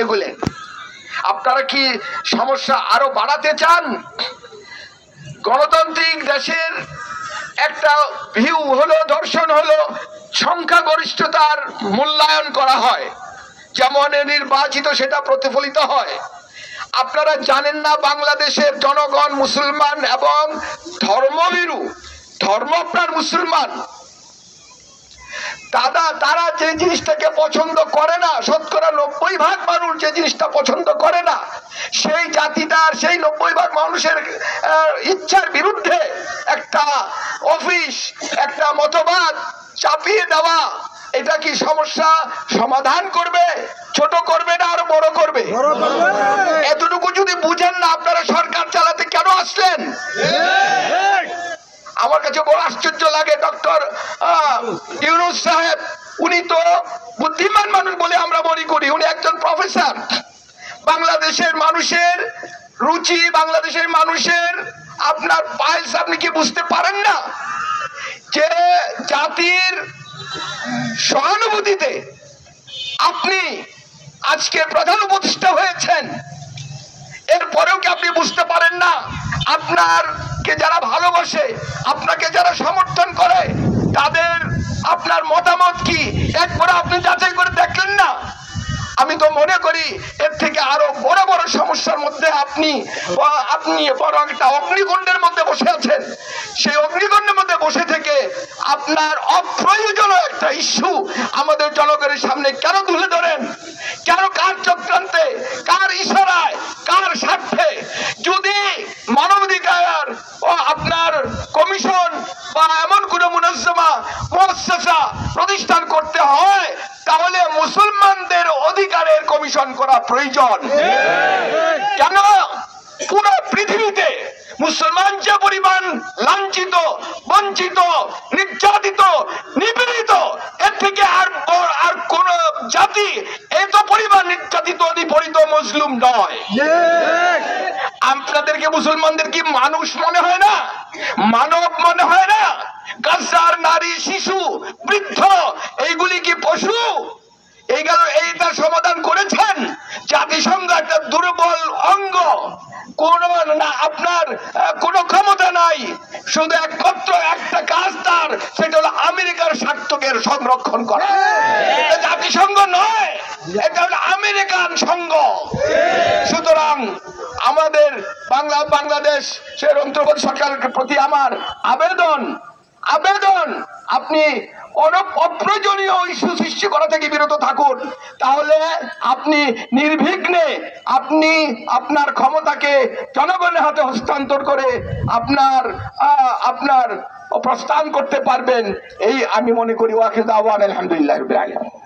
এগুলেন। আপনারা কি সমস্যা আরো বাড়াতে চান? গণতান্ত্রিক দেশের একটা ভিউ হলো, দর্শন হলো সংখ্যাগরিষ্ঠতার মূল্যায়ন করা হয়, যেমন নির্বাচিত সেটা প্রতিফলিত হয়। আপনারা জানেন না বাংলাদেশের জনগণ মুসলমান এবং ধর্মভীরু, ধর্ম আপনার মুসলমান। তারা যে জিনিসটাকে পছন্দ করে না, শতকরা 90% মানুষ যে জিনিসটা পছন্দ করে না, সেই জাতিটার সেই 90% মানুষের ইচ্ছার বিরুদ্ধে একটা অফিস, একটা মতবাদ চাপিয়ে দেওয়া, এটা কি সমস্যা সমাধান করবে? ছোট করবে না আরো বড় করবে? এতটুকু যদি বুঝেন না, আপনারা সরকার চালাতে কেন আসলেন? আমার কাছে বড় আশ্চর্য লাগে ডক্টর ইউনূস সাহেব, উনি তো বুদ্ধিমান মানুষ বলে আমরা মনে করি, উনি একজন প্রফেসর। বাংলাদেশের মানুষের রুচি, বাংলাদেশের মানুষের আপনার পাইলস আপনি কি বুঝতে পারেন না যে জাতির সহানুভূতিতে আপনি আজকে প্রধান উপদেষ্টা হয়েছেন? এরপরেও কি আপনি বুঝতে পারেন না আপনাকে যারা ভালোবাসে, আপনাকে যারা সমর্থন করে, তাদের আপনার মতামত কি একবার আপনি যাচাই করে দেখলেন না? আমি তো মনে করি এর থেকে আরো বড় বড় সমস্যার মধ্যে আপনি বড় একটা অগ্নিকুণ্ডের মধ্যে বসে আছেন। সেই অগ্নিকুণ্ডের মধ্যে বসে থেকে আপনার অপ্রয়োজনীয় একটা ইস্যু আমাদের জনগণের সামনে কেন তুলে ধরেন? কেন? কার চক্রান্তে, কার ইশারায়, কার স্বার্থে? যদি মানবাধিকার ও আপনার কমিশন বা এমন কোন মুআসসাসা প্রতিষ্ঠান করতে হয়, তাহলে মুসলমানদের অধিকারের কমিশন করা প্রয়োজন। কেন? পুরো পৃথিবীতে মুসলমান যে পরিমাণ লাঞ্ছিত, বঞ্চিত, নির্যাতিত, নিপীড়িত, এর থেকে আর কোন জাতি এত পরিমাণ নির্যাতিত, নিপীড়িত মজলুম নয়। আপনাদেরকে মুসলমানদের কি মানুষ মনে হয় না? মানব মনে হয় না? গাজার নারী, শিশু, বৃদ্ধ এইগুলি কি পশু? এইটার সমাধান করেছেন জাতিসংঘ, একটা দুর্বল অঙ্গ, কোন না আপনার কোনো ক্ষমতা নাই, শুধু একমাত্র একটা কাজ তার, সেটা হলো আমেরিকার স্বার্থকে সংরক্ষণ করা। এটা জাতিসংঘ নয়, এটা হলো আমেরিকান সংঘ। সুতরাং আমাদের বাংলাদেশের অন্তর্বর্তী সরকারের প্রতি আমার আবেদন, আপনি অপ্রয়োজনীয় ইস্যু সৃষ্টি করা থেকে বিরত থাকুন। তাহলে আপনি নির্বিঘ্নে আপনি আপনার ক্ষমতাকে জনগণের হাতে হস্তান্তর করে আপনার প্রস্থান করতে পারবেন। এই আমি মনে করি। ওয়াখির দাওয়ানা আলহামদুলিল্লাহি রাব্বিল আলামিন।